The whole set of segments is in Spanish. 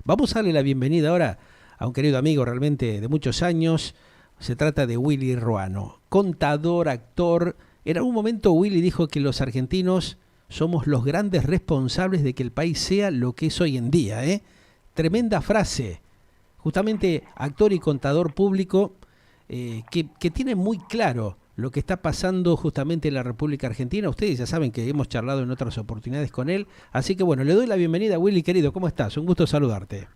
Vamos a darle la bienvenida ahora a un querido amigo realmente de muchos años. Se trata de Willy Ruano, contador, actor. En algún momento Willy dijo que los argentinos somos los grandes responsables de que el país sea lo que es hoy en día, ¿eh? Tremenda frase. Justamente actor y contador público que tiene muy claro lo que está pasando justamente en la República Argentina. Ustedes ya saben que hemos charlado en otras oportunidades con él. Así que bueno, le doy la bienvenida a Willy, querido. ¿Cómo estás? Un gusto saludarte.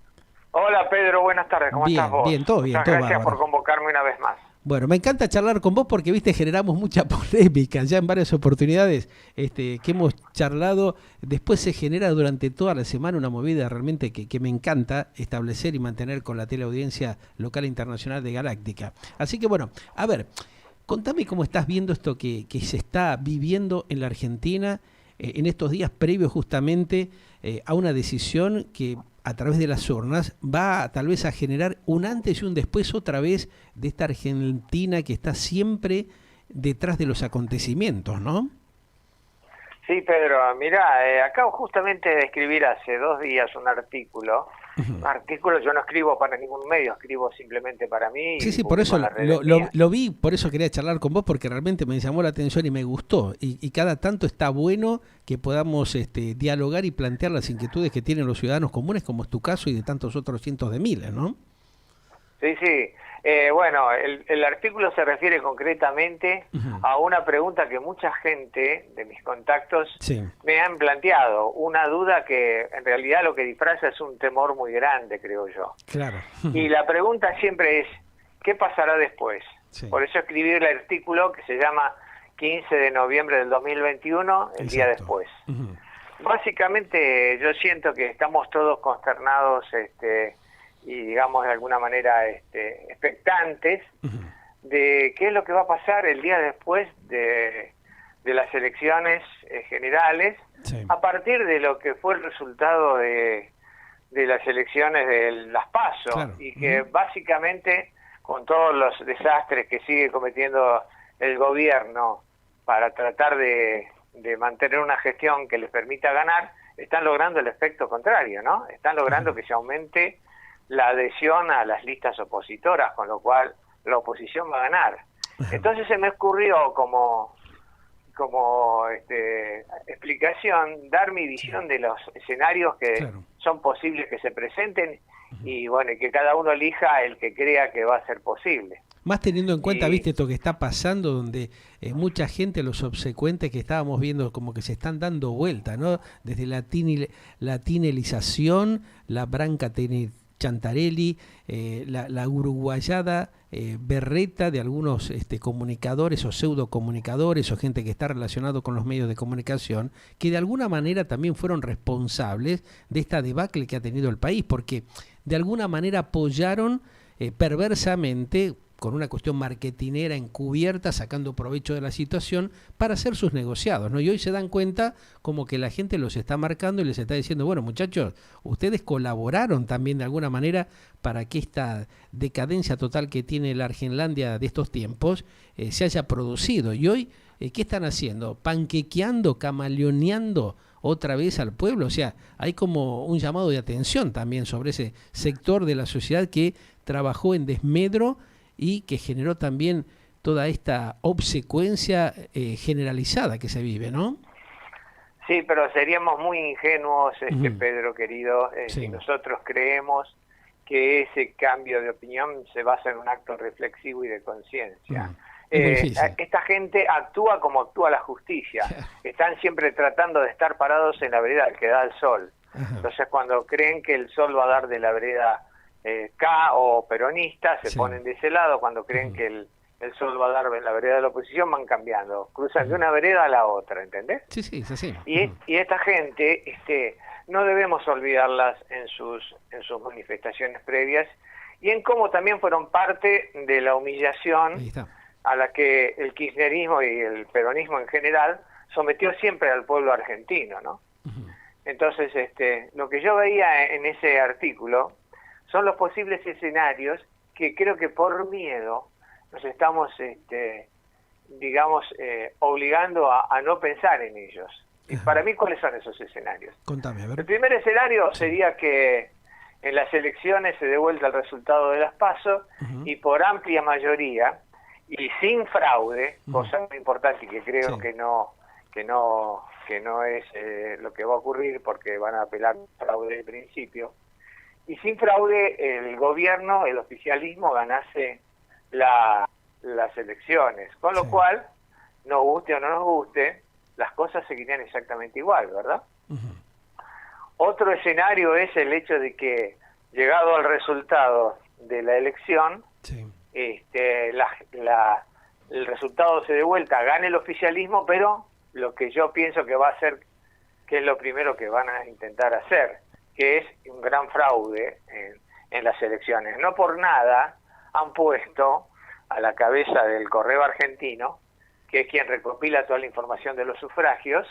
Hola Pedro, buenas tardes, ¿cómo estás Bien, vos? bien, todo bien, Muchas todo gracias por bárbaro. convocarme una vez más. Bueno, me encanta charlar con vos porque, viste, generamos mucha polémica ya en varias oportunidades que hemos charlado. Después se genera durante toda la semana una movida realmente que me encanta establecer y mantener con la teleaudiencia local e internacional de Galáctica. Así que bueno, a ver, contame cómo estás viendo esto que se está viviendo en la Argentina en estos días previos justamente a una decisión que a través de las urnas va tal vez a generar un antes y un después otra vez de esta Argentina que está siempre detrás de los acontecimientos, ¿no? Sí, Pedro, mira, acabo justamente de escribir hace 2 días un artículo. Un artículo yo no escribo para ningún medio, escribo simplemente para mí Sí, y sí, por publico eso en las redes mías. lo vi, por eso quería charlar con vos, porque realmente me llamó la atención y me gustó. Y cada tanto está bueno que podamos dialogar y plantear las inquietudes que tienen los ciudadanos comunes, como es tu caso y de tantos otros cientos de miles, ¿no? Sí, sí. Bueno, el artículo se refiere concretamente Ujú. a una pregunta que mucha gente de mis contactos Sí, me han planteado, una duda que en realidad lo que disfraza es un temor muy grande, creo yo. claro. Y la pregunta siempre es, ¿qué pasará después? Sí, Por eso escribí el artículo que se llama 15 de noviembre del 2021, el día exacto. después. Ujú. Básicamente yo siento que estamos todos consternados y digamos de alguna manera expectantes Ujú. de qué es lo que va a pasar el día después de las elecciones generales, Sí, a partir de lo que fue el resultado de las elecciones de las PASO, claro. y que Ujú. básicamente con todos los desastres que sigue cometiendo el gobierno para tratar de mantener una gestión que les permita ganar, están logrando el efecto contrario, ¿no? Están logrando que se aumente la adhesión a las listas opositoras, con lo cual la oposición va a ganar. Entonces se me ocurrió como explicación dar mi Sí, visión de los escenarios que claro. son posibles que se presenten y bueno, y que cada uno elija el que crea que va a ser posible. Más teniendo en cuenta, Y viste, esto que está pasando, donde mucha gente, los obsecuentes que estábamos viendo, como que se están dando vuelta, ¿no? Desde la tinelización, la Branca Chantarelli, la uruguayada berreta de algunos comunicadores o pseudocomunicadores o gente que está relacionado con los medios de comunicación, que de alguna manera también fueron responsables de esta debacle que ha tenido el país, porque de alguna manera apoyaron perversamente con una cuestión marketinera encubierta, sacando provecho de la situación para hacer sus negociados, ¿no? Y hoy se dan cuenta como que la gente los está marcando y les está diciendo, bueno, muchachos, ustedes colaboraron también de alguna manera para que esta decadencia total que tiene la Argenlandia de estos tiempos se haya producido. Y hoy, ¿qué están haciendo? Panquequeando, camaleoneando otra vez al pueblo. O sea, hay como un llamado de atención también sobre ese sector de la sociedad que trabajó en desmedro y que generó también toda esta obsecuencia generalizada que se vive, ¿no? sí, pero seríamos muy ingenuos, Ujú. Pedro querido, si Sí, nosotros creemos que ese cambio de opinión se basa en un acto reflexivo y de conciencia. ujú. Es muy difícil. Esta gente actúa como actúa la justicia. Están siempre tratando de estar parados en la vereda que da el sol. Ajá. Entonces, cuando creen que el sol va a dar de la vereda K o peronista, se Sí. ponen de ese lado. Cuando creen Ujú. que el sol va a dar en la vereda de la oposición, van cambiando. Cruzan de Ujú. una vereda a la otra, ¿entendés? Sí, sí, es así. Y, Ujú. y esta gente, no debemos olvidarlas en sus manifestaciones previas y en cómo también fueron parte de la humillación Ahí está. a la que el kirchnerismo y el peronismo en general sometió siempre al pueblo argentino, ¿no? Ujú. Entonces, lo que yo veía en ese artículo son los posibles escenarios que creo que por miedo nos estamos, digamos, obligando a no pensar en ellos. Y para Ajá. mí, ¿cuáles son esos escenarios? Contame, a El ver. primer escenario Sí. sería que en las elecciones se dé vuelta el resultado de las PASO y por amplia mayoría y sin fraude, cosa muy importante y que creo que no es lo que va a ocurrir porque van a apelar fraude de principio, y sin fraude el gobierno, el oficialismo ganase las elecciones, con lo cual, nos guste o no nos guste, las cosas seguirían exactamente igual, ¿verdad? Otro escenario es el hecho de que, llegado al resultado de la elección, el resultado se dé vuelta, gane el oficialismo, pero lo que yo pienso que va a hacer, que es lo primero que van a intentar hacer, que es un gran fraude en las elecciones. No por nada han puesto a la cabeza del Correo Argentino, que es quien recopila toda la información de los sufragios,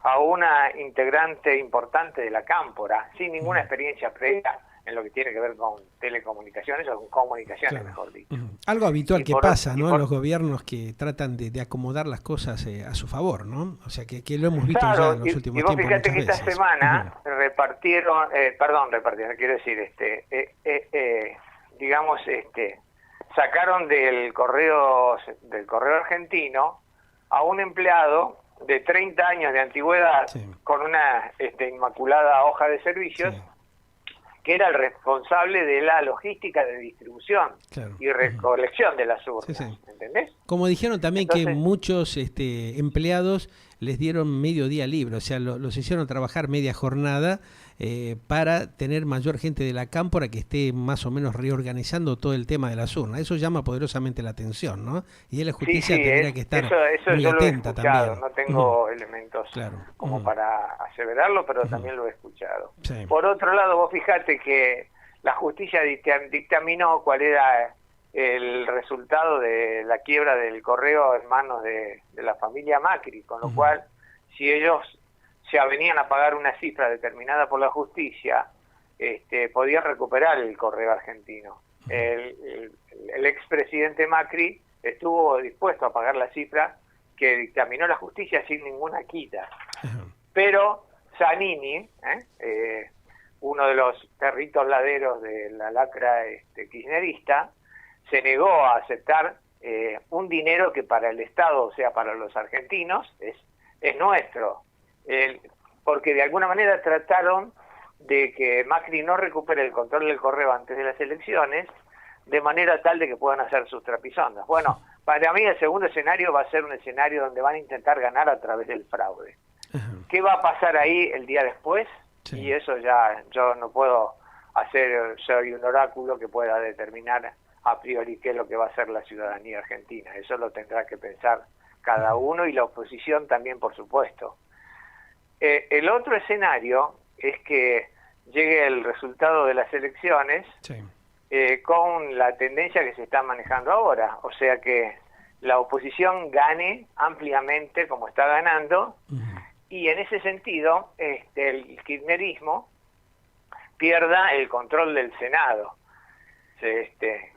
a una integrante importante de la Cámpora, sin ninguna experiencia previa en lo que tiene que ver con telecomunicaciones o con comunicaciones, mejor dicho. Algo habitual que pasa, ¿no? En los gobiernos que tratan de acomodar las cosas a su favor, ¿no? O sea, que lo hemos visto ya en los últimos tiempos. Y vos fíjate que esta semana repartieron, quiero decir, sacaron del correo argentino a un empleado de 30 años de antigüedad con una inmaculada hoja de servicios, que era el responsable de la logística de distribución y recolección de las urnas, ¿entendés? Como dijeron también. Entonces, que muchos empleados les dieron medio día libre, o sea, los hicieron trabajar media jornada para tener mayor gente de la cámpora que esté más o menos reorganizando todo el tema de las urnas. Eso llama poderosamente la atención, ¿no? Y la justicia tendría que estar muy atenta también. No tengo elementos como para aseverarlo, pero también lo he escuchado. Por otro lado, vos fijate que la justicia dictaminó cuál era el resultado de la quiebra del correo en manos de la familia Macri, con lo cual, si ellos se avenían a pagar una cifra determinada por la justicia, podían recuperar el correo argentino. El expresidente Macri estuvo dispuesto a pagar la cifra que dictaminó la justicia sin ninguna quita. Pero Zanini, uno de los perritos laderos de la lacra kirchnerista, se negó a aceptar un dinero que para el Estado, o sea, para los argentinos, es nuestro. Porque de alguna manera trataron de que Macri no recupere el control del correo antes de las elecciones, de manera tal de que puedan hacer sus trapisondas. Bueno, para mí el segundo escenario va a ser un escenario donde van a intentar ganar a través del fraude. ¿Qué va a pasar ahí el día después? Y eso ya yo no puedo soy un oráculo que pueda determinar a priori qué es lo que va a hacer la ciudadanía argentina. Eso lo tendrá que pensar cada uno y la oposición también, por supuesto. El otro escenario es que llegue el resultado de las elecciones con la tendencia que se está manejando ahora, o sea que la oposición gane ampliamente como está ganando, y en ese sentido el kirchnerismo pierda el control del Senado. Que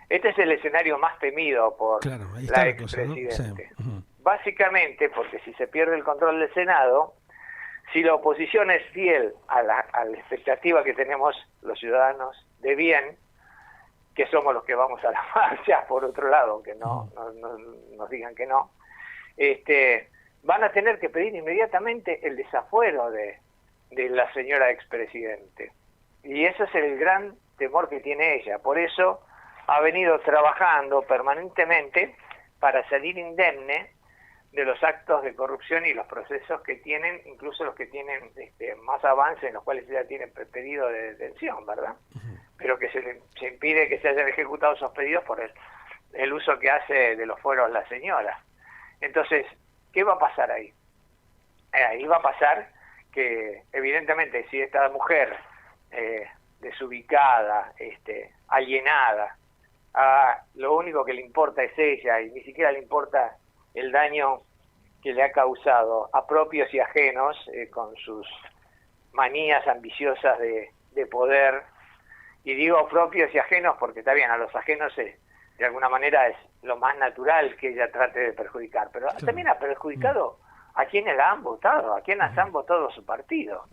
este es el escenario más temido por la expresidente. Básicamente porque si se pierde el control del Senado, si la oposición es fiel a la expectativa que tenemos los ciudadanos de bien, que somos los que vamos a la marcha, por otro lado, aunque no nos digan que no, van a tener que pedir inmediatamente el desafuero de la señora expresidente. Y ese es el gran temor que tiene ella. Por eso ha venido trabajando permanentemente para salir indemne de los actos de corrupción y los procesos que tienen, incluso los que tienen más avance, en los cuales ella tiene pedido de detención, ¿verdad? Pero que se impide que se hayan ejecutado esos pedidos por el uso que hace de los fueros la señora. Entonces, ¿qué va a pasar ahí? Ahí va a pasar que, evidentemente, si esta mujer desubicada, alienada, lo único que le importa es ella y ni siquiera le importa el daño que le ha causado a propios y ajenos con sus manías ambiciosas de poder, y digo propios y ajenos porque está bien, a los ajenos de alguna manera es lo más natural que ella trate de perjudicar, pero también ha perjudicado a quienes la han votado, a quienes han votado su partido.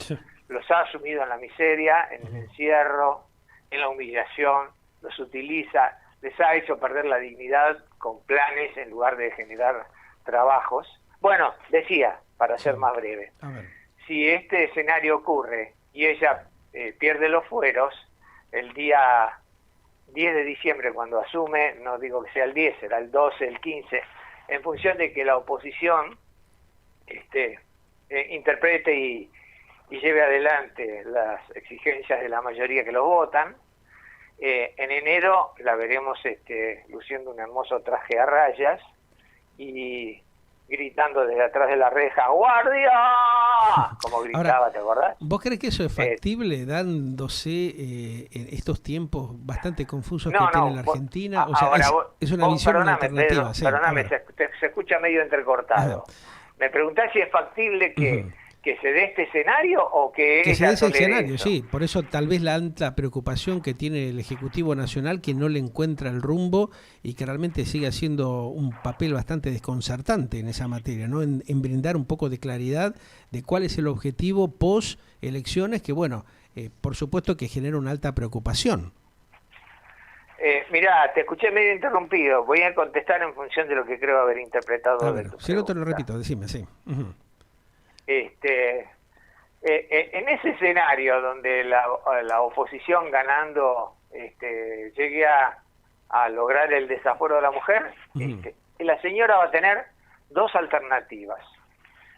los ha sumido en la miseria, en el encierro, en la humillación, los utiliza, les ha hecho perder la dignidad con planes en lugar de generar trabajos. Bueno, decía, para ser más breve, si este escenario ocurre y ella pierde los fueros, el día 10 de diciembre cuando asume, no digo que sea el 10, será el 12, el 15, en función de que la oposición interprete y lleve adelante las exigencias de la mayoría que lo votan. En enero la veremos luciendo un hermoso traje a rayas y gritando desde atrás de la reja, ¡guardia! Como gritaba. Ahora, ¿te acordás? ¿Vos crees que eso es factible dándose en estos tiempos bastante confusos que tiene la Argentina? O sea, ahora, es una visión, una alternativa. Pedro, perdóname, se escucha medio entrecortado. Me preguntás si es factible que se dé este escenario o que se dé ese escenario, eso. sí. Por eso tal vez la alta preocupación que tiene el Ejecutivo Nacional, que no le encuentra el rumbo y que realmente sigue haciendo un papel bastante desconcertante en esa materia, ¿no? En brindar un poco de claridad de cuál es el objetivo post elecciones, que bueno, por supuesto que genera una alta preocupación. Mirá, te escuché medio interrumpido. Voy a contestar en función de lo que creo haber interpretado. A ver, si no te lo repito, decime, sí. En ese escenario donde la oposición ganando llegue a lograr el desafuero de la mujer, la señora va a tener dos alternativas.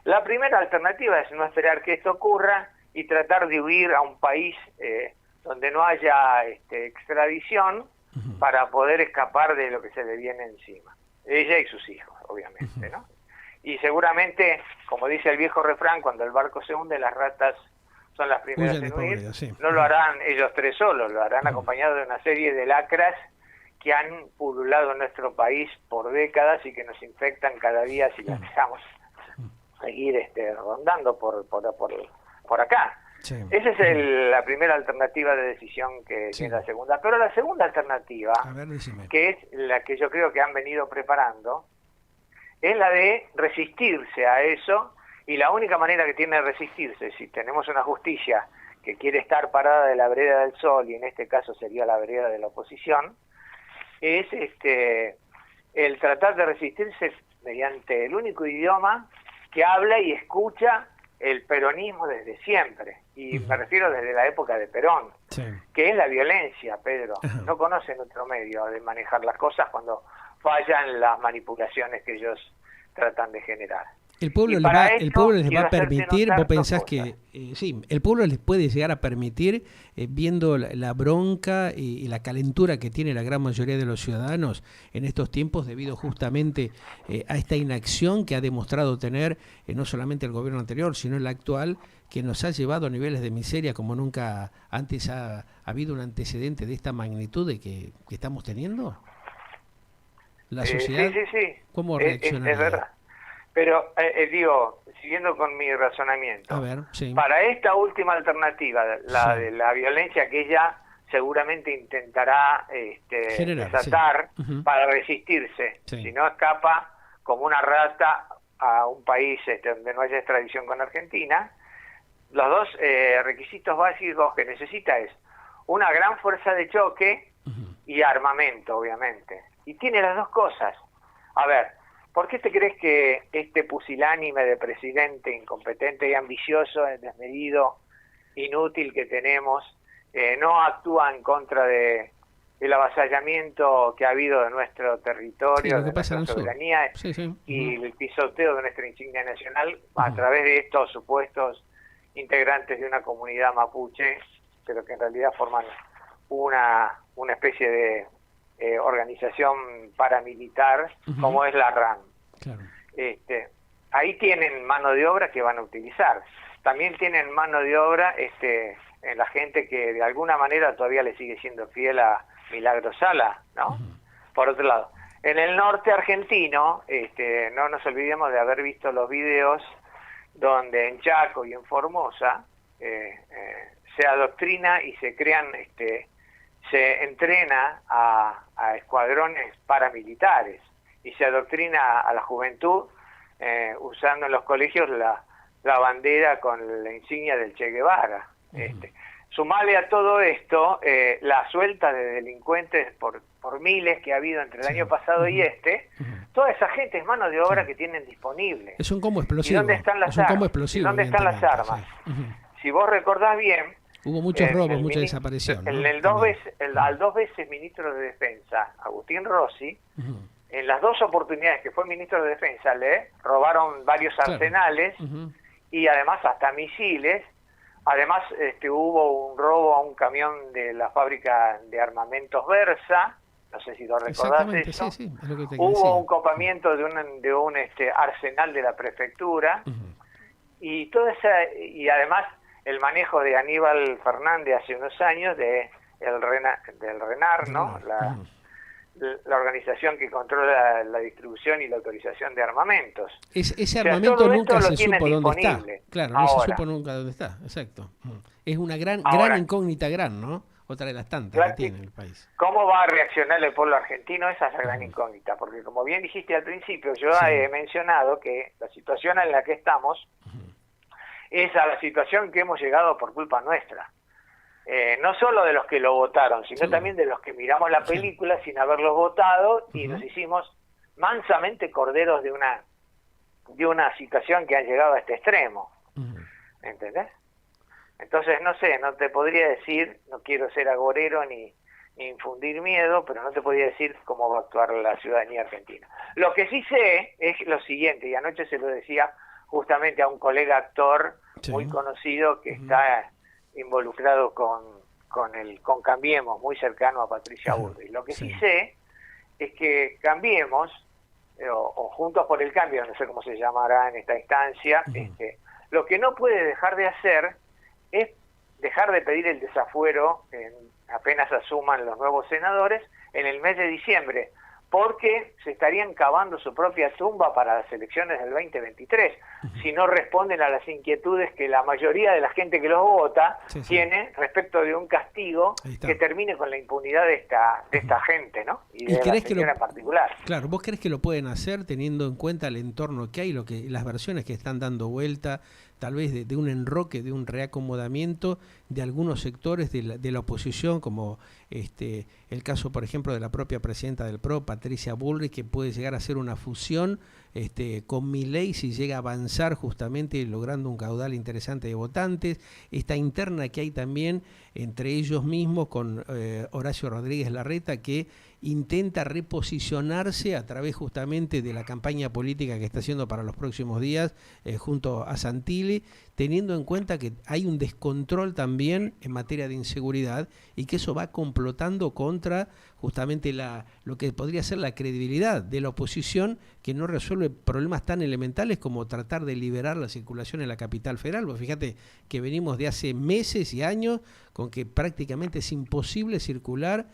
La primera alternativa es no esperar que esto ocurra y tratar de huir a un país donde no haya extradición para poder escapar de lo que se le viene encima. Ella y sus hijos, obviamente, ¿no? Y seguramente, como dice el viejo refrán, cuando el barco se hunde, las ratas son las primeras en huir. No lo harán ellos tres solos, lo harán acompañados de una serie de lacras que han pululado en nuestro país por décadas y que nos infectan cada día si las dejamos seguir rondando por acá. Sí. Esa es la primera alternativa de decisión que tiene la segunda. Pero la segunda alternativa, que es la que yo creo que han venido preparando, es la de resistirse a eso, y la única manera que tiene de resistirse, si tenemos una justicia que quiere estar parada de la vereda del sol, y en este caso sería la vereda de la oposición, es el tratar de resistirse mediante el único idioma que habla y escucha el peronismo desde siempre, y me refiero desde la época de Perón, que es la violencia, Pedro. No conocen otro medio de manejar las cosas cuando fallan las manipulaciones que ellos tratan de generar. El pueblo les va a permitir, vos pensás que sí, el pueblo les puede llegar a permitir, viendo la bronca y la calentura que tiene la gran mayoría de los ciudadanos en estos tiempos, debido justamente a esta inacción que ha demostrado tener no solamente el gobierno anterior, sino el actual, que nos ha llevado a niveles de miseria como nunca antes ha habido un antecedente de esta magnitud de que estamos teniendo. La sociedad, sí. ¿cómo reacciona? Es verdad. Pero, digo, siguiendo con mi razonamiento, para esta última alternativa, la de la violencia que ella seguramente intentará desatar para resistirse, si no escapa como una rata a un país donde no haya extradición con Argentina, los dos requisitos básicos que necesita es una gran fuerza de choque y armamento, obviamente. Y tiene las dos cosas. A ver, ¿por qué te crees que este pusilánime de presidente incompetente y ambicioso, desmedido, inútil que tenemos, no actúa en contra del avasallamiento que ha habido de nuestro territorio, de nuestra soberanía y el pisoteo de nuestra insignia nacional a través de estos supuestos integrantes de una comunidad mapuche, pero que en realidad forman una especie de organización paramilitar como es la RAN. Claro. Ahí tienen mano de obra que van a utilizar. También tienen mano de obra en la gente que de alguna manera todavía le sigue siendo fiel a Milagro Sala, ¿no? Por otro lado, en el norte argentino, no nos olvidemos de haber visto los videos donde en Chaco y en Formosa se adoctrina y se crean se entrena a escuadrones paramilitares y se adoctrina a la juventud usando en los colegios la bandera con la insignia del Che Guevara. Sumale a todo esto la suelta de delincuentes por miles que ha habido entre el año pasado y toda esa gente es mano de obra que tienen disponible. Es un combo explosivo. ¿Y dónde están las armas? ¿Y dónde están las armas? Si vos recordás bien, hubo muchos robos, mucha desaparición, ¿no? Al 2 veces ministro de Defensa, Agustín Rossi, en las 2 oportunidades que fue ministro de Defensa, le robaron varios arsenales y además hasta misiles. Además, hubo un robo a un camión de la fábrica de armamentos Versa, no sé si lo recordás eso. Sí, es lo que te hubo decía. un copamiento de un arsenal de la prefectura y y además el manejo de Aníbal Fernández hace unos años del RENAR, ¿no? La organización que controla la distribución y la autorización de armamentos. Ese armamento nunca se supo dónde está. Disponible. Claro, no se supo nunca dónde está, exacto. Es una gran incógnita, ¿no? Otra de las tantas que tiene el país. ¿Cómo va a reaccionar el pueblo argentino? Esa es la gran incógnita, porque como bien dijiste al principio, yo he mencionado que la situación en la que estamos es a la situación que hemos llegado por culpa nuestra. No solo de los que lo votaron, sino también de los que miramos la película sin haberlo votado y nos hicimos mansamente corderos de una situación que ha llegado a este extremo. ¿Entendés? Entonces, no sé, no te podría decir, no quiero ser agorero ni infundir miedo, pero no te podría decir cómo va a actuar la ciudadanía argentina. Lo que sí sé es lo siguiente, y anoche se lo decía justamente a un colega actor muy conocido que está involucrado con Cambiemos, muy cercano a Patricia Bullrich. Lo que sí sé es que Cambiemos, o Juntos por el Cambio, no sé cómo se llamará en esta instancia, lo que no puede dejar de hacer es dejar de pedir el desafuero apenas asuman los nuevos senadores en el mes de diciembre, porque se estarían cavando su propia tumba para las elecciones del 2023, si no responden a las inquietudes que la mayoría de la gente que los vota tiene respecto de un castigo que termine con la impunidad de esta gente, ¿no? Y de la señora en particular. Claro, ¿vos crees que lo pueden hacer teniendo en cuenta el entorno que hay, las versiones que están dando vuelta, tal vez de un enroque, de un reacomodamiento de algunos sectores de la oposición, como el caso, por ejemplo, de la propia presidenta del PRO, Patricia Bullrich, que puede llegar a ser una fusión con Milei si llega a avanzar justamente logrando un caudal interesante de votantes, esta interna que hay también entre ellos mismos con Horacio Rodríguez Larreta, que intenta reposicionarse a través justamente de la campaña política que está haciendo para los próximos días junto a Santilli, teniendo en cuenta que hay un descontrol también en materia de inseguridad y que eso va complotando contra justamente lo que podría ser la credibilidad de la oposición, que no resuelve problemas tan elementales como tratar de liberar la circulación en la capital federal. Pues fíjate que venimos de hace meses y años con que prácticamente es imposible circular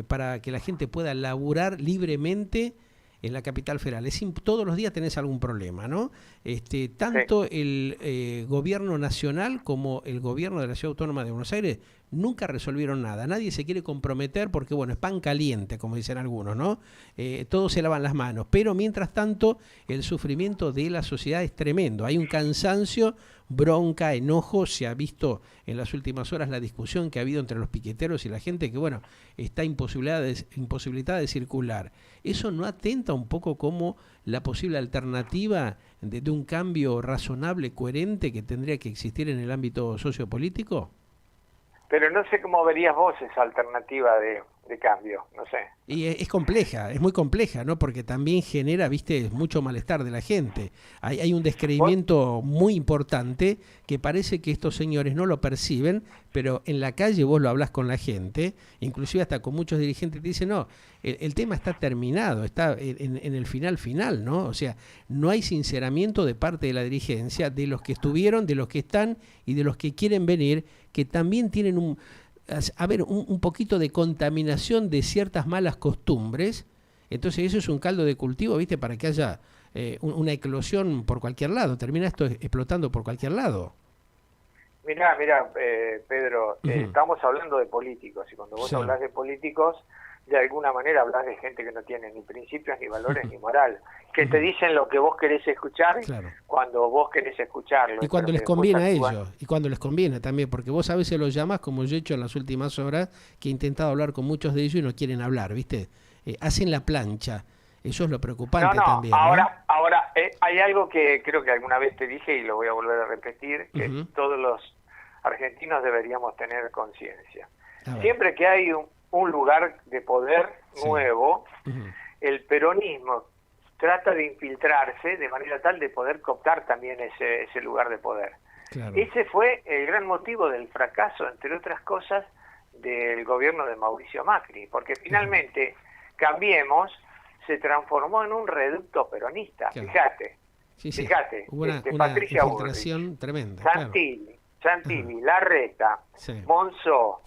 para que la gente pueda laburar libremente en la capital federal. Todos los días tenés algún problema, ¿no? Tanto el gobierno nacional como el gobierno de la Ciudad Autónoma de Buenos Aires nunca resolvieron nada. Nadie se quiere comprometer porque, bueno, es pan caliente, como dicen algunos, ¿no? Todos se lavan las manos. Pero, mientras tanto, el sufrimiento de la sociedad es tremendo. Hay un cansancio, bronca, enojo. Se ha visto en las últimas horas la discusión que ha habido entre los piqueteros y la gente que, bueno, está imposibilitada de circular. ¿Eso no atenta un poco como la posible alternativa de un cambio razonable, coherente, que tendría que existir en el ámbito sociopolítico? Pero no sé cómo verías vos esa alternativa de cambio, no sé. Y es compleja, es muy compleja, ¿no? Porque también genera, viste, mucho malestar de la gente. Hay un descreimiento muy importante que parece que estos señores no lo perciben, pero en la calle vos lo hablás con la gente, inclusive hasta con muchos dirigentes te dicen, no, el tema está terminado, está en el final, ¿no? O sea, no hay sinceramiento de parte de la dirigencia, de los que estuvieron, de los que están y de los que quieren venir, que también tienen un poquito de contaminación de ciertas malas costumbres. Entonces eso es un caldo de cultivo, ¿viste? Para que haya una eclosión por cualquier lado. Termina esto explotando por cualquier lado. Mirá, Pedro, estamos hablando de políticos, y cuando vos Sí. hablas de políticos, de alguna manera hablas de gente que no tiene ni principios, ni valores, ni moral, que te dicen lo que vos querés escuchar Claro. cuando vos querés escucharlo, Y cuando pero que les después conviene a actúan. ellos, y cuando les conviene también, porque vos a veces los llamás, como yo he hecho en las últimas horas, que he intentado hablar con muchos de ellos y no quieren hablar, ¿viste? Hacen la plancha. Eso es lo No, preocupante no, también, ¿no? ahora hay algo que creo que alguna vez te dije y lo voy a volver a repetir, que Ujú. todos los argentinos deberíamos tener conciencia. A ver. Siempre que hay un lugar de poder Sí. nuevo, Ujú. el peronismo trata de infiltrarse de manera tal de poder cooptar también ese lugar de poder. Claro. Ese fue el gran motivo del fracaso, entre otras cosas, del gobierno de Mauricio Macri, porque finalmente Cambiemos se transformó en un reducto peronista. Claro. Fíjate, Sí, sí. fíjate, Hubo una Patricia infiltración Bullrich, tremenda. Claro. Santilli, Larreta, Sí. Monzó,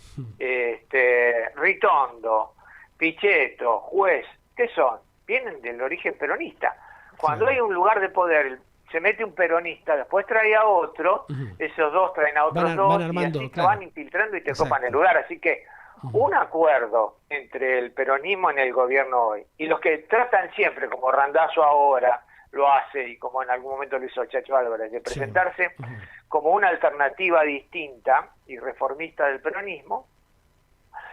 Ritondo, Pichetto, Juez, ¿qué son? Vienen del origen peronista. Cuando Claro. hay un lugar de poder, se mete un peronista, después trae a otro, Ujú. esos dos traen a otros Van dos, armando, y así claro. se van infiltrando y te Exacto. copan el lugar. Así que un acuerdo entre el peronismo en el gobierno hoy y los que tratan siempre, como Randazzo ahora lo hace y como en algún momento lo hizo Chacho Álvarez, de presentarse Ujú. como una alternativa distinta y reformista del peronismo,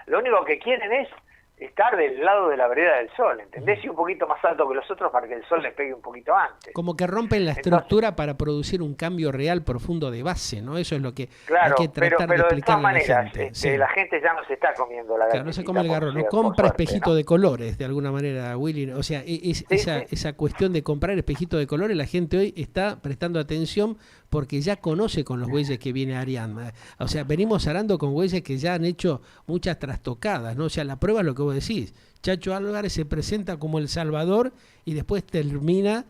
lo único que quieren es estar del lado de la vereda del sol, ¿entendés? Y un poquito más alto que los otros para que el sol les pegue un poquito antes. Como que rompen la Entonces, estructura para producir un cambio real profundo de base, ¿no? Eso es lo que claro, hay que tratar pero de de todas explicarle a la maneras, gente. Sí. la gente ya no se está comiendo la Claro, no se come el garrón, no por compra suerte, espejito ¿no? de colores, de alguna manera, Willy. O sea, esa, sí. esa cuestión de comprar espejito de colores, la gente hoy está prestando atención porque ya conoce con los güeyes que viene Ariadna. O sea, venimos hablando con güeyes que ya han hecho muchas trastocadas, ¿no? O sea, la prueba es lo que vos decís. Chacho Álvarez se presenta como el Salvador y después termina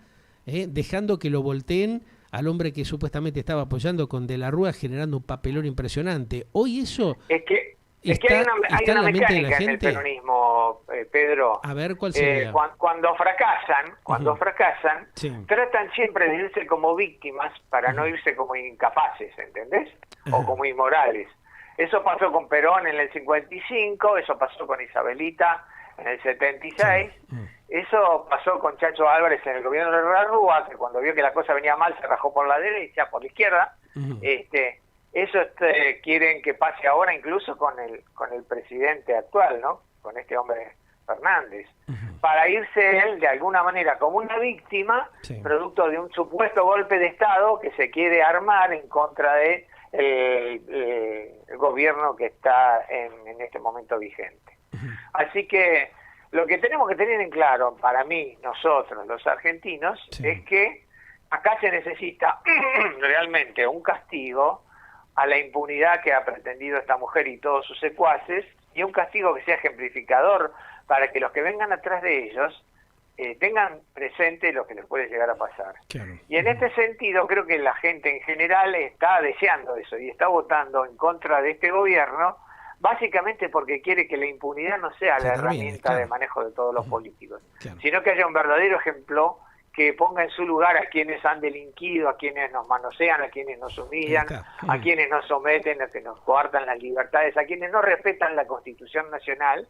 dejando que lo volteen al hombre que supuestamente estaba apoyando con De la Rúa, generando un papelón impresionante. Hoy eso Es que está, hay está en una la mente de la mecánica en el gente. peronismo, Pedro. A ver, ¿cuál sería? Cuando fracasan, Sí. tratan siempre de irse como víctimas para no irse como incapaces, ¿entendés? O como inmorales. Eso pasó con Perón en el 55, eso pasó con Isabelita en el 76, eso pasó con Chacho Álvarez en el gobierno de la Rúa, que cuando vio que la cosa venía mal se rajó por la derecha, por la izquierda. Eso quieren que pase ahora incluso con el presidente actual, ¿no? Con este hombre Fernández, para irse él de alguna manera como una víctima, Sí. producto de un supuesto golpe de Estado que se quiere armar en contra de el gobierno que está en este momento vigente. Así que lo que tenemos que tener en claro, para mí, nosotros, los argentinos, Sí. es que acá se necesita realmente un castigo a la impunidad que ha pretendido esta mujer y todos sus secuaces, y un castigo que sea ejemplificador para que los que vengan atrás de ellos tengan presente lo que les puede llegar a pasar. Claro. Y en este sentido creo que la gente en general está deseando eso y está votando en contra de este gobierno, básicamente porque quiere que la impunidad no sea Se la termine, herramienta claro. de manejo de todos los políticos, Claro. sino que haya un verdadero ejemplo que ponga en su lugar a quienes han delinquido, a quienes nos manosean, a quienes nos humillan, Ahí está. a quienes nos someten, a que nos coartan las libertades, a quienes no respetan la Constitución Nacional.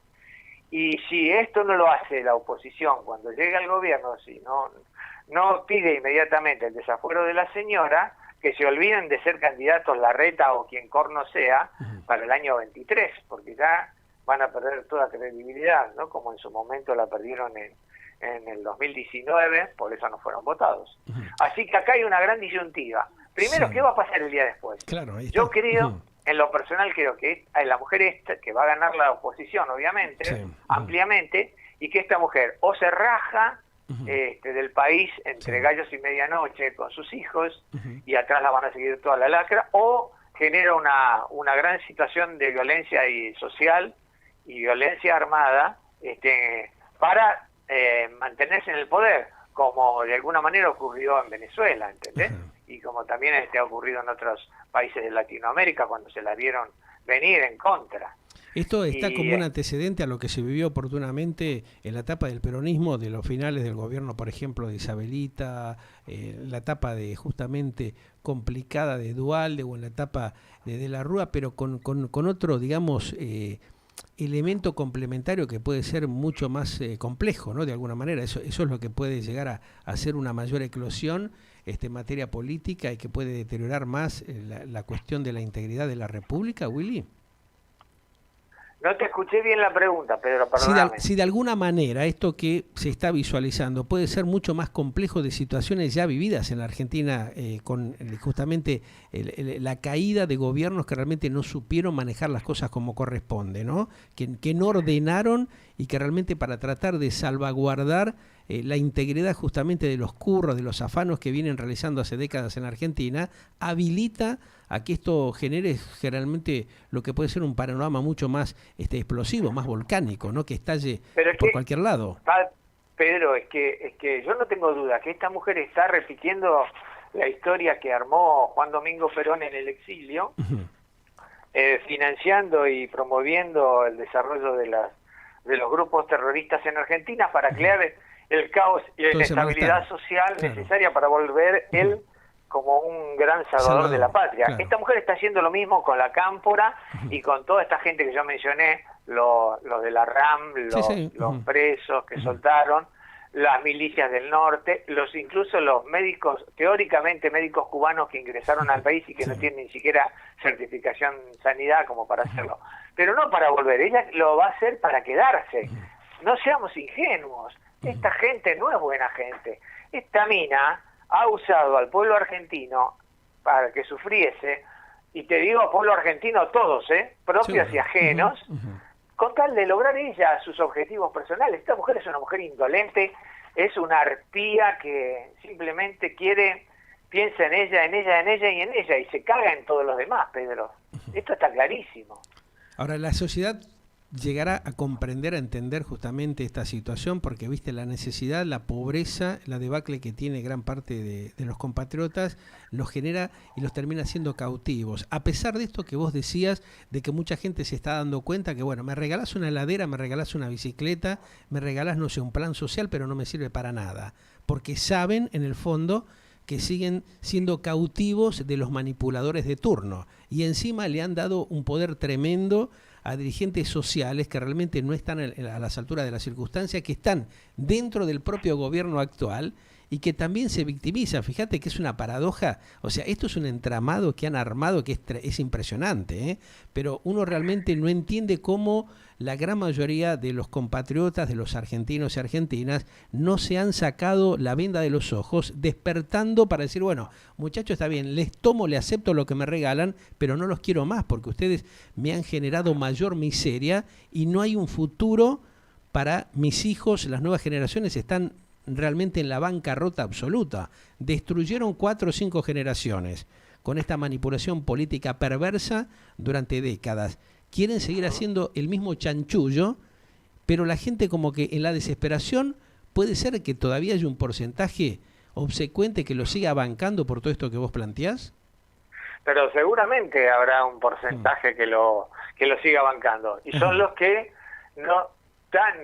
Y si esto no lo hace la oposición cuando llega al gobierno, si no pide inmediatamente el desafuero de la señora, que se olviden de ser candidatos Larreta o quien corno sea para el año 23, porque ya van a perder toda credibilidad, ¿no? Como en su momento la perdieron en el 2019, por eso no fueron votados. Así que acá hay una gran disyuntiva. Primero, Sí. ¿qué va a pasar el día después? Claro, ahí Yo está. creo, en lo personal creo que la mujer esta, que va a ganar la oposición, obviamente, Sí. ampliamente, y que esta mujer o se raja del país entre Sí. gallos y medianoche con sus hijos, y atrás la van a seguir toda la lacra, o genera una gran situación de violencia y social y violencia armada para mantenerse en el poder, como de alguna manera ocurrió en Venezuela, ¿entendés? Y como también ha ocurrido en otros países de Latinoamérica cuando se la vieron venir en contra. Esto está Y como un antecedente a lo que se vivió oportunamente en la etapa del peronismo, de los finales del gobierno, por ejemplo, de Isabelita, la etapa de justamente complicada de Duhalde o en la etapa de la Rúa, pero con otro, digamos, elemento complementario que puede ser mucho más complejo, ¿no? De alguna manera, eso es lo que puede llegar a hacer una mayor eclosión en materia política y que puede deteriorar más la cuestión de la integridad de la República, Willy. no te escuché bien la pregunta, Pedro, perdóname. Si de alguna manera esto que se está visualizando puede ser mucho más complejo de situaciones ya vividas en la Argentina con justamente la caída de gobiernos que realmente no supieron manejar las cosas como corresponde, ¿no? Que no ordenaron y que realmente para tratar de salvaguardar la integridad justamente de los curros, de los afanos que vienen realizando hace décadas en la Argentina, habilita a que esto genere generalmente lo que puede ser un panorama mucho más explosivo, más volcánico, ¿no? Que estalle por cualquier lado. Pedro, es que yo no tengo duda que esta mujer está repitiendo la historia que armó Juan Domingo Perón en el exilio, financiando y promoviendo el desarrollo de los grupos terroristas en Argentina para crear el caos y la inestabilidad social necesaria para volver él como un gran salvador de la patria. Claro. Esta mujer está haciendo lo mismo con la Cámpora y con toda esta gente que yo mencioné, los de la RAM, los presos que soltaron, las milicias del norte, incluso los médicos, teóricamente médicos cubanos que ingresaron al país y que no tienen ni siquiera certificación sanidad como para hacerlo. Pero no para volver, ella lo va a hacer para quedarse. No seamos ingenuos. Esta gente no es buena gente. Esta mina ha usado al pueblo argentino para que sufriese, y te digo pueblo argentino todos, propios y ajenos, con tal de lograr ella sus objetivos personales. Esta mujer es una mujer indolente, es una arpía que simplemente piensa en ella y se caga en todos los demás, Pedro. Esto está clarísimo. Ahora, la sociedad llegará a comprender, a entender justamente esta situación, porque viste la necesidad, la pobreza, la debacle que tiene gran parte de los compatriotas, los genera y los termina siendo cautivos. A pesar de esto que vos decías, de que mucha gente se está dando cuenta que, bueno, me regalás una heladera, me regalás una bicicleta, me regalás, no sé, un plan social, pero no me sirve para nada. Porque saben, en el fondo, que siguen siendo cautivos de los manipuladores de turno. Y encima le han dado un poder tremendo a dirigentes sociales que realmente no están a las alturas de las circunstancias, que están dentro del propio gobierno actual y que también se victimizan. Fíjate que es una paradoja, o sea, esto es un entramado que han armado que es impresionante, pero uno realmente no entiende cómo la gran mayoría de los compatriotas, de los argentinos y argentinas, no se han sacado la venda de los ojos, despertando para decir, bueno, muchachos, está bien, les tomo, les acepto lo que me regalan, pero no los quiero más porque ustedes me han generado mayor miseria y no hay un futuro para mis hijos. Las nuevas generaciones están realmente en la bancarrota absoluta. Destruyeron 4 o 5 generaciones con esta manipulación política perversa durante décadas. Quieren seguir haciendo el mismo chanchullo, pero la gente como que en la desesperación puede ser que todavía haya un porcentaje obsecuente que lo siga bancando por todo esto que vos planteás. Pero seguramente habrá un porcentaje que lo siga bancando, y son los que no tan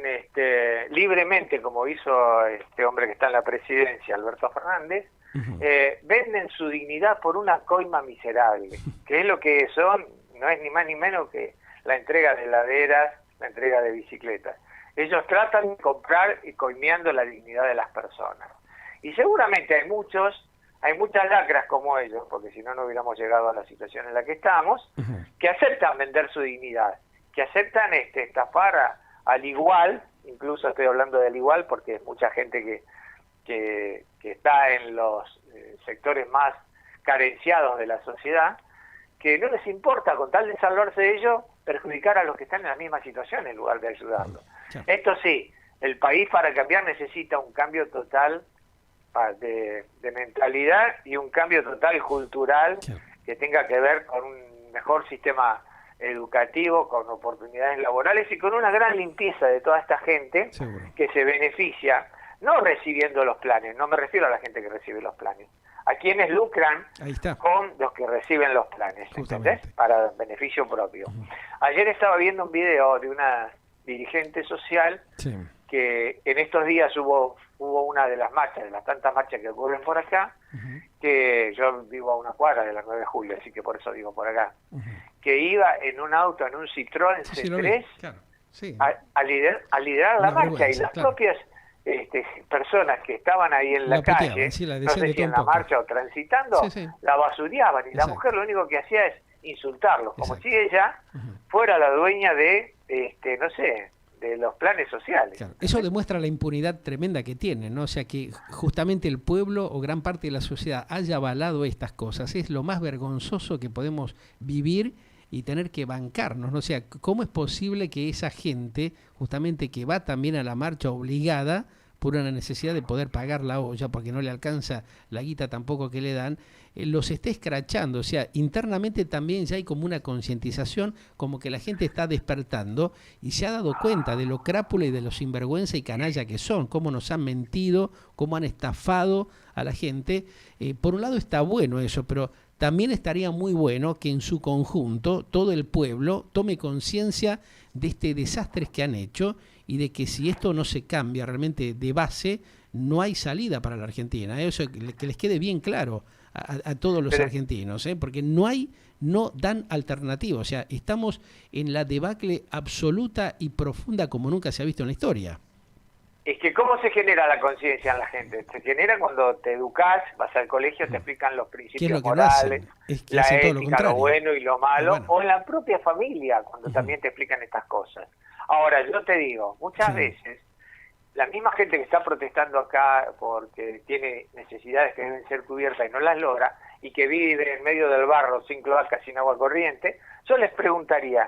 libremente como hizo este hombre que está en la presidencia, Alberto Fernández, venden su dignidad por una coima miserable, que es lo que son, no es ni más ni menos que la entrega de heladeras, la entrega de bicicletas. Ellos tratan de comprar y coimeando la dignidad de las personas. Y seguramente hay muchas lacras como ellos, porque si no, no hubiéramos llegado a la situación en la que estamos, que aceptan vender su dignidad, que aceptan estafar al igual, incluso estoy hablando del igual porque es mucha gente que está en los sectores más carenciados de la sociedad, que no les importa, con tal de salvarse de ellos, perjudicar a los que están en la misma situación en lugar de ayudarlos. Esto sí, el país para cambiar necesita un cambio total de mentalidad y un cambio total cultural que tenga que ver con un mejor sistema educativo, con oportunidades laborales y con una gran limpieza de toda esta gente que se beneficia, no recibiendo los planes, no me refiero a la gente que recibe los planes, a quienes lucran Ahí está. con los que reciben los planes, ¿entendés? Para beneficio propio. Ayer estaba viendo un video de una dirigente social que en estos días hubo una de las marchas, de las tantas marchas que ocurren por acá, que yo vivo a una cuadra de la 9 de julio, así que por eso digo por acá, que iba en un auto, en un Citroën C3, a liderar la marcha, y las propias personas que estaban ahí en la calle, no sé si en la marcha o transitando, la basureaban, y la mujer lo único que hacía es insultarlos, como si ella fuera la dueña de, no sé, de los planes sociales. Claro. Eso demuestra la impunidad tremenda que tienen, ¿no? O sea, que justamente el pueblo o gran parte de la sociedad haya avalado estas cosas. Es lo más vergonzoso que podemos vivir y tener que bancarnos, ¿no? O sea, ¿cómo es posible que esa gente, justamente que va también a la marcha obligada por una necesidad de poder pagar la olla, porque no le alcanza la guita tampoco que le dan, los esté escrachando? O sea, internamente también ya hay como una concientización, como que la gente está despertando y se ha dado cuenta de lo crápula y de lo sinvergüenza y canalla que son, cómo nos han mentido, cómo han estafado a la gente. Por un lado está bueno eso, pero también estaría muy bueno que en su conjunto todo el pueblo tome conciencia de este desastre que han hecho y de que si esto no se cambia realmente de base, no hay salida para la Argentina. Eso que les quede bien claro a todos los argentinos, porque no dan alternativa. O sea, estamos en la debacle absoluta y profunda como nunca se ha visto en la historia. Es que ¿cómo se genera la conciencia en la gente? Se genera cuando te educás, vas al colegio, te explican los principios morales, la ética, lo bueno y lo malo, o en la propia familia, cuando también te explican estas cosas. Ahora, yo te digo, muchas veces, la misma gente que está protestando acá porque tiene necesidades que deben ser cubiertas y no las logra, y que vive en medio del barro, sin cloaca, sin agua corriente, yo les preguntaría,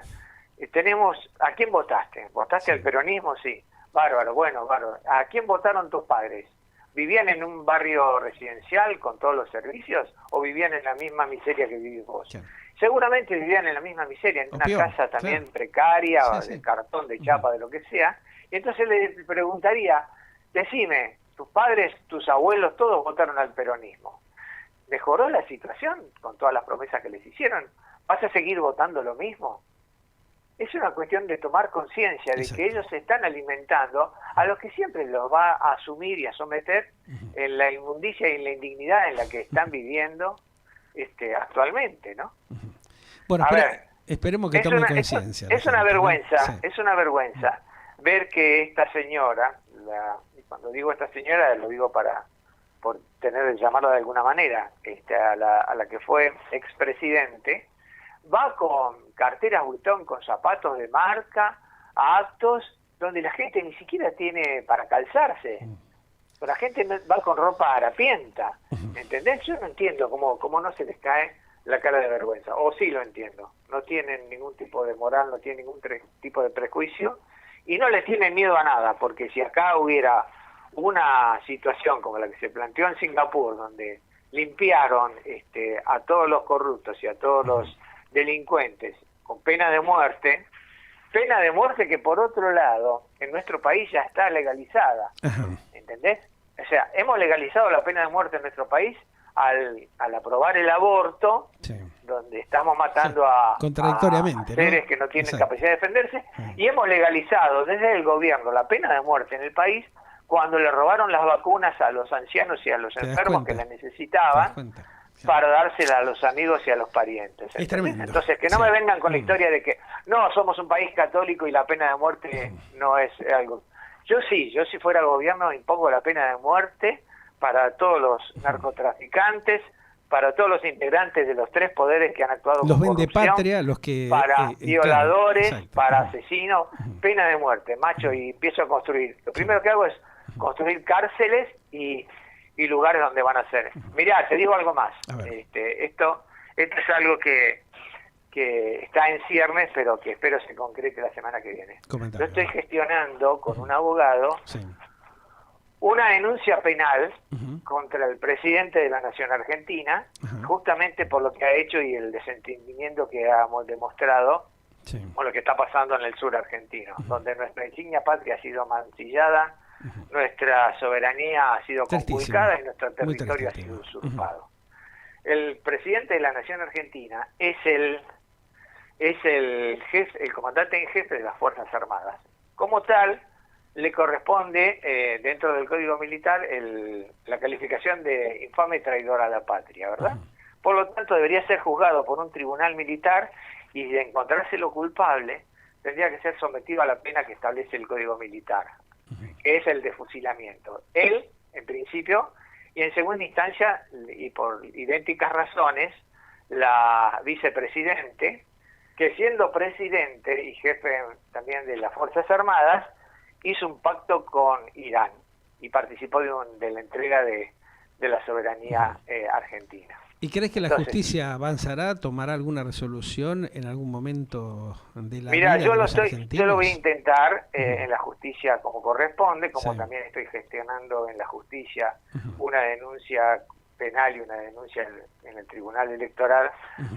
¿a quién votaste? ¿Votaste al peronismo? Sí. Bárbaro, bueno, bárbaro. ¿A quién votaron tus padres? ¿Vivían en un barrio residencial con todos los servicios o vivían en la misma miseria que vivís vos? Sí. Seguramente vivían en la misma miseria, en una casa también precaria, de cartón, de chapa, de lo que sea. Y entonces le preguntaría, decime, tus padres, tus abuelos, todos votaron al peronismo. ¿Mejoró la situación con todas las promesas que les hicieron? ¿Vas a seguir votando lo mismo? Es una cuestión de tomar conciencia de que ellos se están alimentando a los que siempre los va a asumir y a someter en la inmundicia y en la indignidad en la que están viviendo actualmente, ¿no? Bueno, esperemos que tomen conciencia. Es una vergüenza, es una vergüenza ver que esta señora, y cuando digo esta señora lo digo por llamarla de alguna manera, a la que fue expresidente, va con carteras Vuitton, con zapatos de marca, a actos donde la gente ni siquiera tiene para calzarse. La gente va con ropa harapienta. ¿Entendés? Yo no entiendo cómo no se les cae la cara de vergüenza. O sí lo entiendo. No tienen ningún tipo de moral, no tienen ningún tipo de prejuicio y no les tienen miedo a nada, porque si acá hubiera una situación como la que se planteó en Singapur, donde limpiaron a todos los corruptos y a todos los delincuentes con pena de muerte que por otro lado en nuestro país ya está legalizada. ¿Entendés? O sea, hemos legalizado la pena de muerte en nuestro país al aprobar el aborto, donde estamos matando a seres que no tienen capacidad de defenderse, y hemos legalizado desde el gobierno la pena de muerte en el país cuando le robaron las vacunas a los ancianos y a los enfermos que las necesitaban, para dársela a los amigos y a los parientes. Es tremendo. Entonces, que no me vengan con la historia de que no, somos un país católico y la pena de muerte no es algo. Yo si fuera gobierno impongo la pena de muerte para todos los narcotraficantes, para todos los integrantes de los tres poderes que han actuado los con corrupción, patria, los que para violadores, para asesinos, pena de muerte, macho, y empiezo a construir. Lo primero que hago es construir cárceles y lugares donde van a ser. Mirá, te digo algo más. Esto es algo que está en ciernes, pero que espero se concrete la semana que viene. Yo estoy gestionando con un abogado una denuncia penal contra el presidente de la Nación Argentina, justamente por lo que ha hecho y el desentendimiento que hemos demostrado con lo que está pasando en el sur argentino, donde nuestra insignia patria ha sido mancillada nuestra soberanía ha sido Tristísimo. conculcada y nuestro Muy territorio ha triste sido el tema. usurpado. El presidente de la Nación Argentina es el jefe, el comandante en jefe de las Fuerzas Armadas. Como tal, le corresponde dentro del Código Militar la calificación de infame traidor a la patria, ¿verdad? Por lo tanto, debería ser juzgado por un tribunal militar y de encontrárselo culpable, tendría que ser sometido a la pena que establece el Código Militar, que es el de fusilamiento. Él, en principio, y en segunda instancia, y por idénticas razones, la vicepresidente, que siendo presidente y jefe también de las Fuerzas Armadas, hizo un pacto con Irán y participó de la entrega de la soberanía argentina. ¿Y crees que la Entonces, justicia avanzará, tomará alguna resolución en algún momento de la mira, vida yo de lo los argentinos? yo lo voy a intentar en la justicia como corresponde, como Sí. también estoy gestionando en la justicia una denuncia penal y una denuncia en el Tribunal Electoral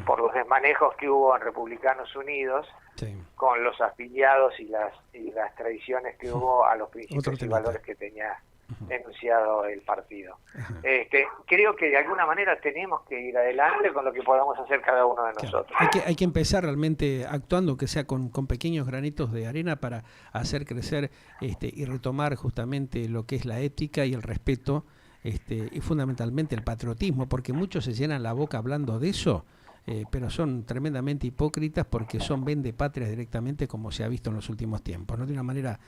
por los desmanejos que hubo en Republicanos Unidos Sí. con los afiliados y las traiciones que hubo a los Otro principios y temita. valores que tenía enunciado el partido. Creo que de alguna manera tenemos que ir adelante con lo que podamos hacer cada uno de Claro. nosotros. Hay que empezar realmente actuando, que sea con pequeños granitos de arena para hacer crecer y retomar justamente lo que es la ética y el respeto y fundamentalmente el patriotismo, porque muchos se llenan la boca hablando de eso, pero son tremendamente hipócritas porque son vendepatrias directamente, como se ha visto en los últimos tiempos, ¿no? De una manera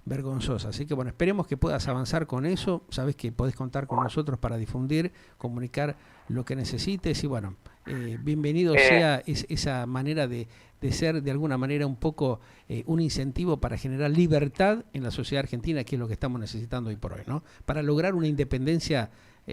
vergonzosa. Así que bueno, esperemos que puedas avanzar con eso. Sabes que podés contar con nosotros para difundir, comunicar lo que necesites y bueno, bienvenido sea esa manera de ser de alguna manera un poco un incentivo para generar libertad en la sociedad argentina, que es lo que estamos necesitando hoy por hoy, ¿no? Para lograr una independencia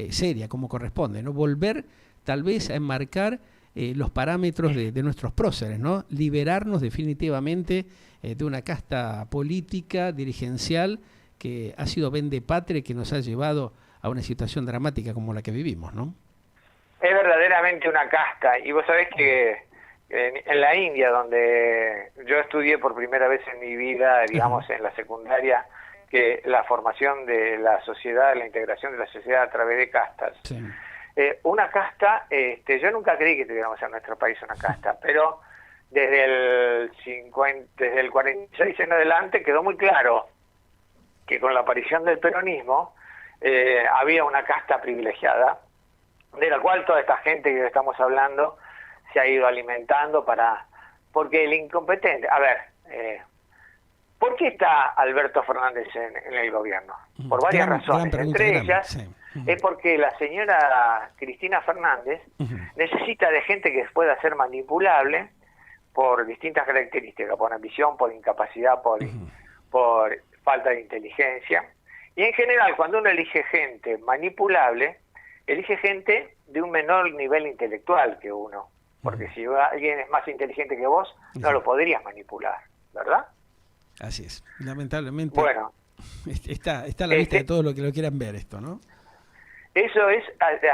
seria, como corresponde, ¿no? Volver tal vez a enmarcar los parámetros de nuestros próceres, ¿no? Liberarnos definitivamente de una casta política, dirigencial, que ha sido vendepatria, que nos ha llevado a una situación dramática como la que vivimos, ¿no? Es verdaderamente una casta, y vos sabés que en la India, donde yo estudié por primera vez en mi vida, digamos, en la secundaria, que la formación de la sociedad, la integración de la sociedad a través de castas. Sí. Una casta, yo nunca creí que tuviéramos en nuestro país una casta, pero desde el 46 en adelante quedó muy claro que con la aparición del peronismo había una casta privilegiada, de la cual toda esta gente que estamos hablando se ha ido alimentando porque el incompetente, a ver, ¿por qué está Alberto Fernández en el gobierno? Por varias razones, entre ellas es porque la señora Cristina Fernández necesita de gente que pueda ser manipulable por distintas características, por ambición, por incapacidad, por falta de inteligencia. Y en general, cuando uno elige gente manipulable, elige gente de un menor nivel intelectual que uno. Porque si alguien es más inteligente que vos, no lo podrías manipular, ¿verdad? Así es. Lamentablemente, bueno, está a la vista de todos los que lo quieran ver esto, ¿no? Eso es,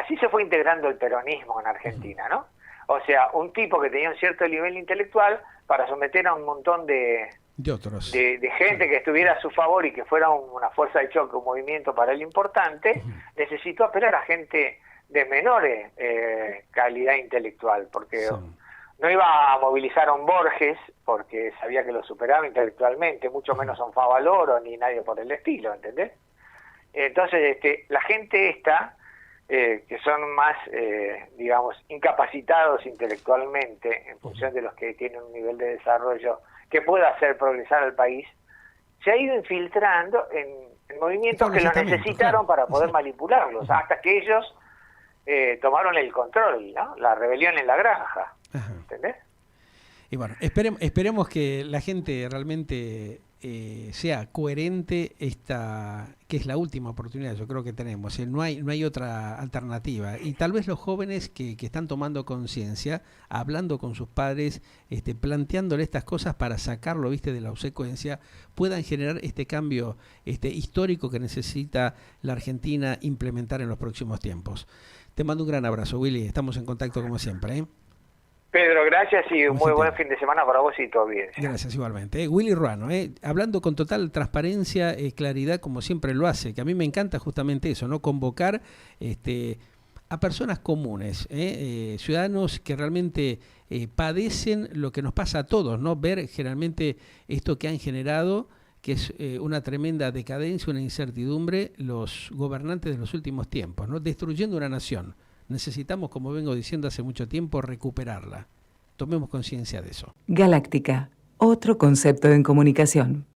así se fue integrando el peronismo en Argentina, ¿no? O sea, un tipo que tenía un cierto nivel intelectual para someter a un montón de otros. De gente que estuviera a su favor y que fuera una fuerza de choque, un movimiento para él importante, necesitó apelar a gente de menor calidad intelectual, porque no iba a movilizar a un Borges porque sabía que lo superaba intelectualmente, mucho menos a un Favaloro ni nadie por el estilo, ¿entendés? Entonces, la gente esta, que son más, digamos, incapacitados intelectualmente en función de los que tienen un nivel de desarrollo que pueda hacer progresar al país, se ha ido infiltrando en movimientos que lo necesitaron para poder manipularlos, hasta que ellos tomaron el control, ¿no? La rebelión en la granja, ¿entendés? Y bueno, esperemos que la gente realmente sea coherente, que es la última oportunidad, yo creo que tenemos. No hay otra alternativa. Y tal vez los jóvenes que están tomando conciencia, hablando con sus padres, planteándole estas cosas para sacarlo, de la obsecuencia, puedan generar este cambio histórico que necesita la Argentina implementar en los próximos tiempos. Te mando un gran abrazo, Willy. Estamos en contacto como siempre, ¿eh? Pedro, gracias y un muy Visite. buen fin de semana para vos y tu audiencia. Gracias igualmente. Willy Ruano, hablando con total transparencia, claridad, como siempre lo hace, que a mí me encanta justamente eso, ¿no? Convocar a personas comunes, ciudadanos que realmente padecen lo que nos pasa a todos, ¿no? Ver generalmente esto que han generado, que es una tremenda decadencia, una incertidumbre, los gobernantes de los últimos tiempos, ¿no? Destruyendo una nación. Necesitamos, como vengo diciendo hace mucho tiempo, recuperarla. Tomemos conciencia de eso. Galáctica, otro concepto en comunicación.